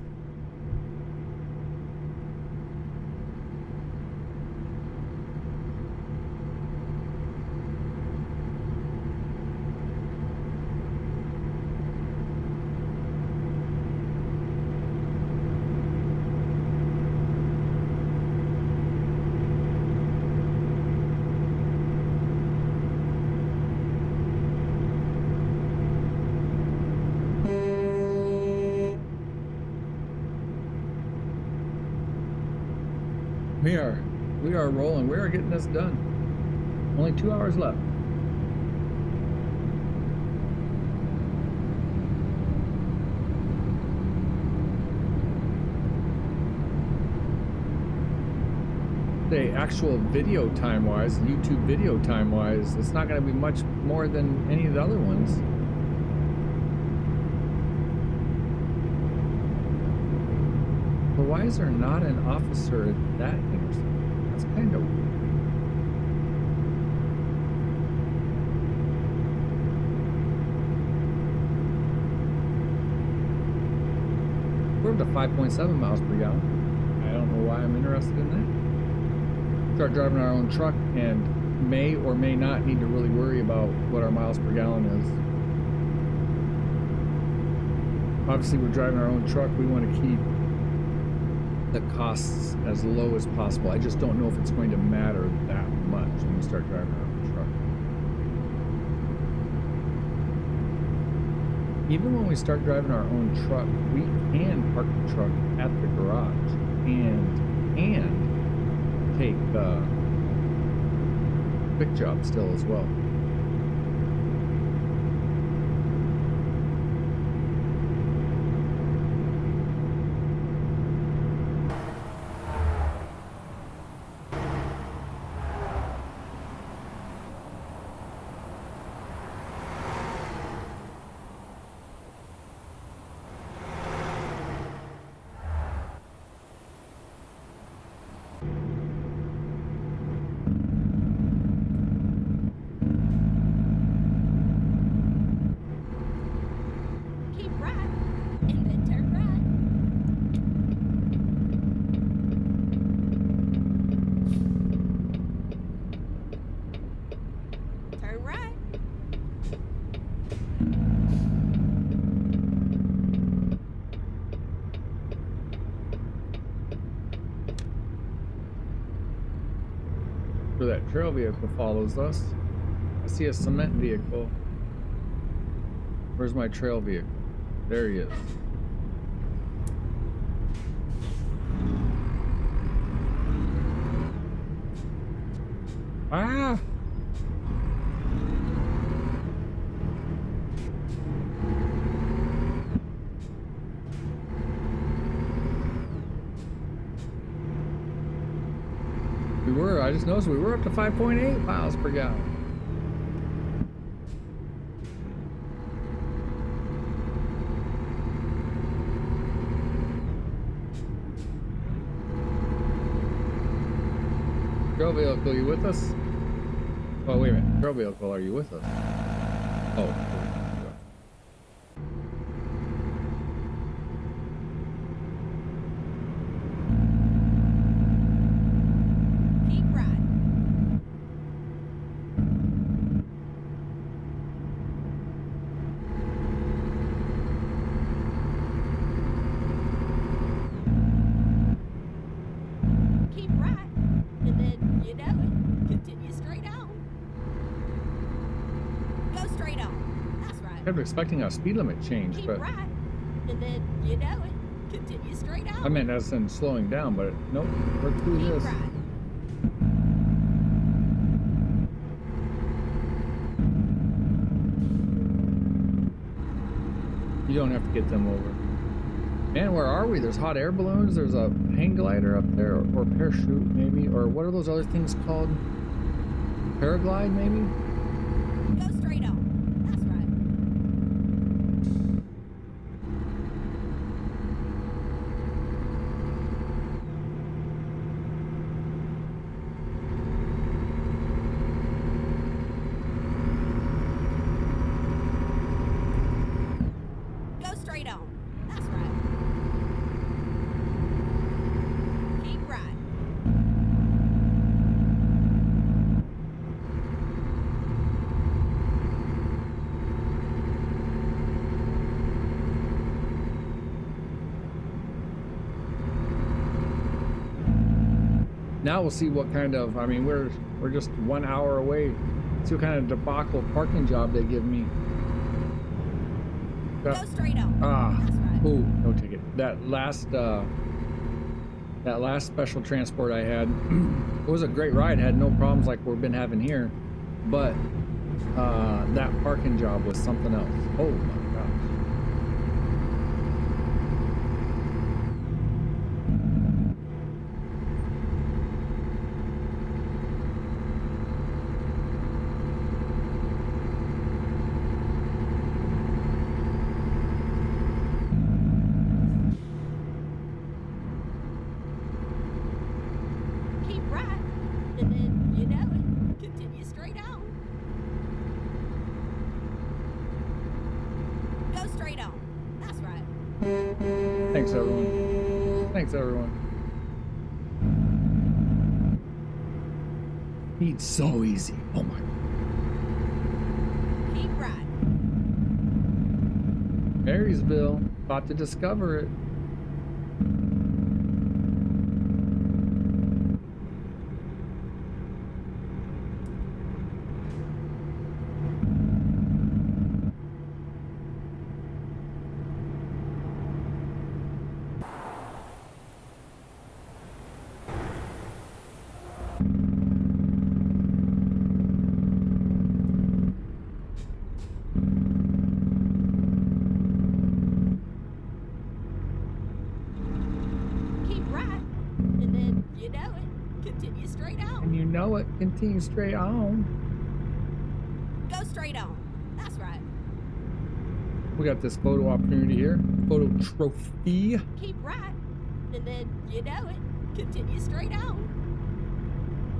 We are rolling. We are getting this done. Only 2 hours left. The actual video time wise, YouTube video time wise, it's not going to be much more than any of the other ones. But why is there not an officer at that intersection? That's kind of weird. We're up to 5.7 miles per gallon. I don't know why I'm interested in that. Start driving our own truck and may or may not need to really worry about what our miles per gallon is. Obviously, we're driving our own truck. We want to keep the costs as low as possible. I just don't know if it's going to matter that much when we start driving our own truck. Even when we start driving our own truck, we can park the truck at the garage and take quick job still as well. Turn right. So that trail vehicle follows us. I see a cement vehicle. Where's my trail vehicle? There he is. Ah! I just noticed we were up to 5.8 miles per gallon. Trail vehicle, you with us? Oh, wait a minute. Trail vehicle, are you with us? Oh. I kept expecting a speed limit change, Keep but right, and then you know it. Continue straight out. I meant as in slowing down, but nope, we're through Keep this. right. You don't have to get them over. Man, where are we? There's hot air balloons. There's a hang glider up there, or parachute maybe, or what are those other things called? Paraglide maybe? Go straight on. That's right. Go straight on. That's right. Keep right. Now we'll see what kind of, I mean, we're just 1 hour away. See what kind of debacle parking job they give me. Go straight on. Ah, That's right. ooh, no ticket. That last special transport I had, it was a great ride. Had no problems like we've been having here, but that parking job was something else. Oh my gosh. Keep right, and then you know it. Continue straight on. Go straight on. That's right. Thanks everyone. Thanks everyone. It's so easy. Oh my. Keep right. Marysville, about to discover it. Keep right, and then you know it. Continue straight on. And you know it, continue straight on. Go straight on. That's right. We got this photo opportunity here. Photo trophy. Keep right, and then you know it. Continue straight on.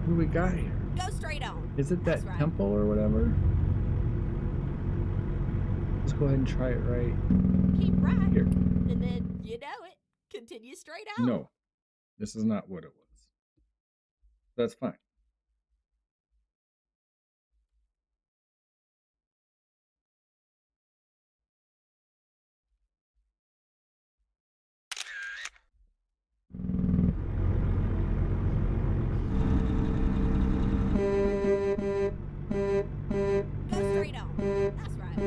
What do we got here? Go straight on. Is it that That's right. temple or whatever? Let's go ahead and try it right Keep right, here. and then you know it. Continue straight on. No, this is not what it was. That's fine. Go straight on. That's right.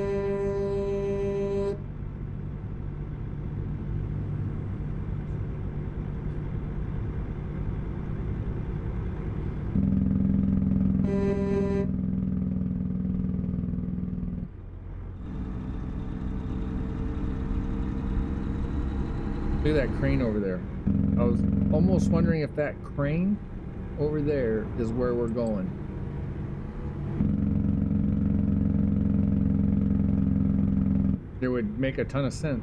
Look at that crane over there. I was almost wondering if that crane over there is where we're going. It would make a ton of sense.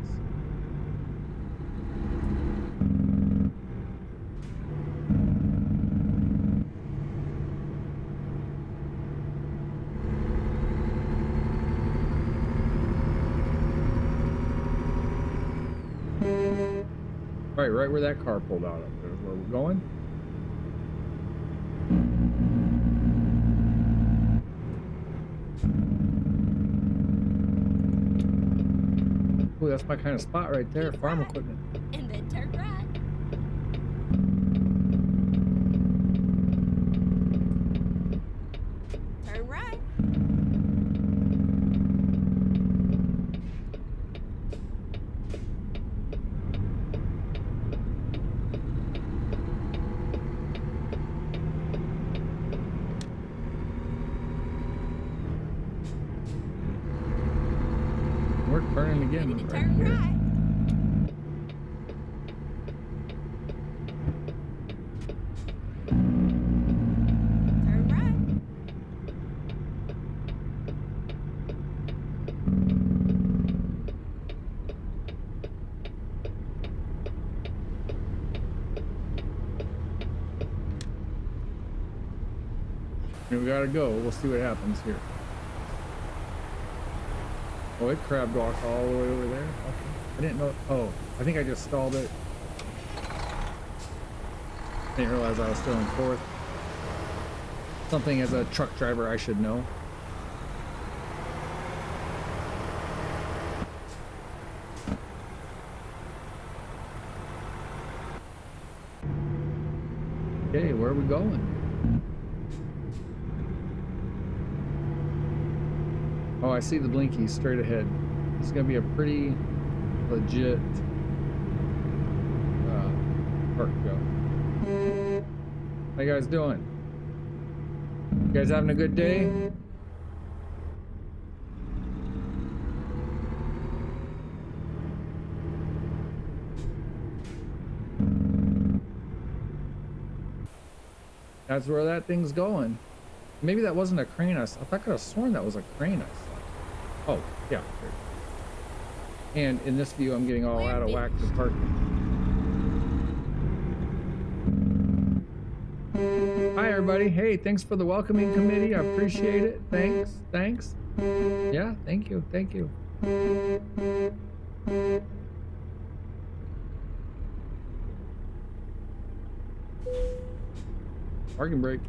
Right where that car pulled out of there is where we're going. Ooh, that's my kind of spot right there, Keep farm right, equipment. and then turn right. Turn right. We're turning again Ready to right turn here. right. Turn right. And we gotta go. We'll see what happens here. Oh, it crab walked all the way over there. Okay. I didn't know. Oh, I think I just stalled it. Didn't realize I was still in fourth. Something as a truck driver I should know. Okay, where are we going? Oh, I see the blinky straight ahead. This is gonna be a pretty legit park go. How you guys doing? You guys having a good day? That's where that thing's going. Maybe that wasn't a crane I saw. I could have sworn that was a crane I saw. Oh, yeah. And in this view, I'm getting all out of whack for parking. Hi, everybody. Hey, thanks for the welcoming committee. I appreciate it. Thanks. Yeah, thank you. Parking brake.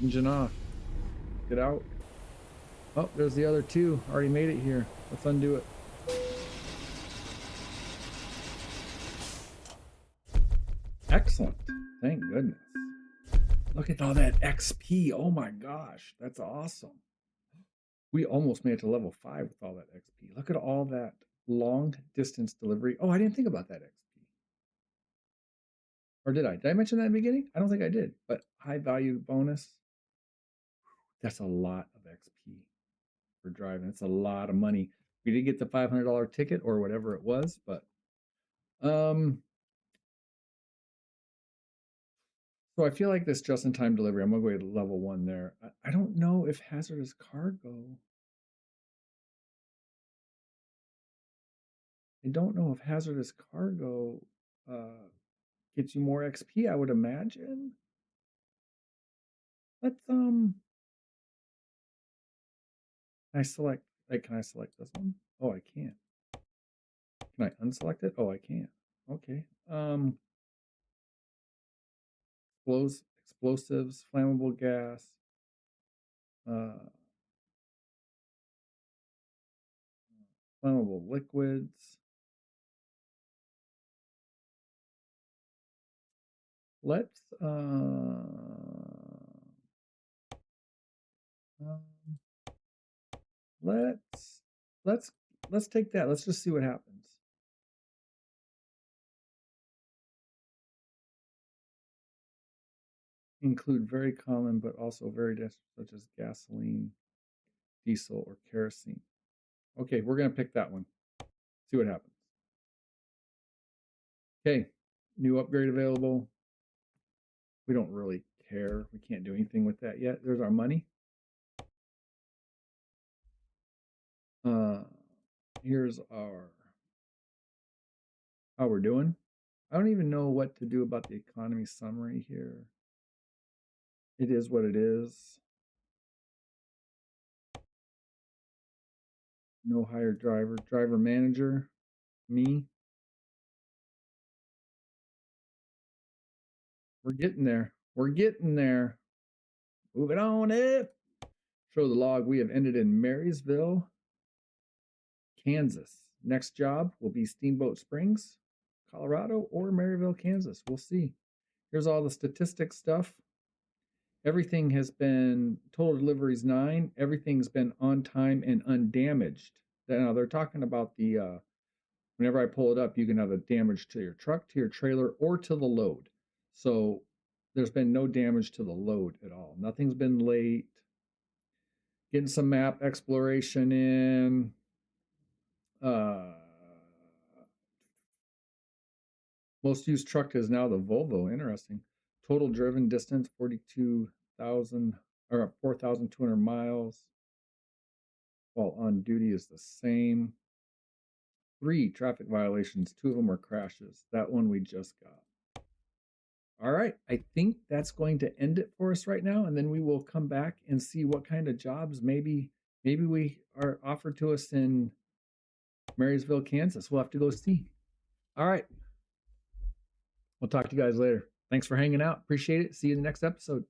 Engine off. Get out. Oh, there's the other two. Already made it here. Let's undo it. Excellent. Thank goodness. Look at all that XP. Oh my gosh. That's awesome. We almost made it to level 5 with all that XP. Look at all that long distance delivery. Oh, I didn't think about that XP. Or did I? Did I mention that in the beginning? I don't think I did. But high value bonus. That's a lot of XP for driving. It's a lot of money. We did get the $500 ticket or whatever it was, but so I feel like this just-in-time delivery, I'm gonna go to level 1 there. I don't know if hazardous cargo. I don't know if hazardous cargo gets you more XP, I would imagine. Let's can I select can I select this one? Oh, I can't. Can I unselect it? Oh, I can't. Okay. Explosives, flammable gas, flammable liquids. Let's Let's take that. Let's just see what happens. Include very common but also very dangerous, such as gasoline, diesel, or kerosene. Okay, we're going to pick that one. See what happens. Okay, new upgrade available. We don't really care. We can't do anything with that yet. There's our money. Here's our how we're doing. I don't even know what to do about the economy summary here. It is what it is. No hired driver. Driver manager. Me. We're getting there. We're getting there. Moving on up. Show the log. We have ended in Marysville, Kansas. Next job will be Steamboat Springs, Colorado, or Maryville, Kansas. We'll see. Here's all the statistics stuff. Everything has been, total deliveries 9. Everything's been on time and undamaged. Now they're talking about the, whenever I pull it up, you can have a damage to your truck, to your trailer, or to the load. So there's been no damage to the load at all. Nothing's been late. Getting some map exploration in. Most used truck is now the Volvo. Interesting. Total driven distance 42,000 or 4,200 miles. While on duty is the same. 3 traffic violations. 2 of them were crashes. That one we just got. All right. I think that's going to end it for us right now, and then we will come back and see what kind of jobs maybe we are offered to us in Marysville, Kansas. We'll have to go see. All right. We'll talk to you guys later. Thanks for hanging out. Appreciate it. See you in the next episode.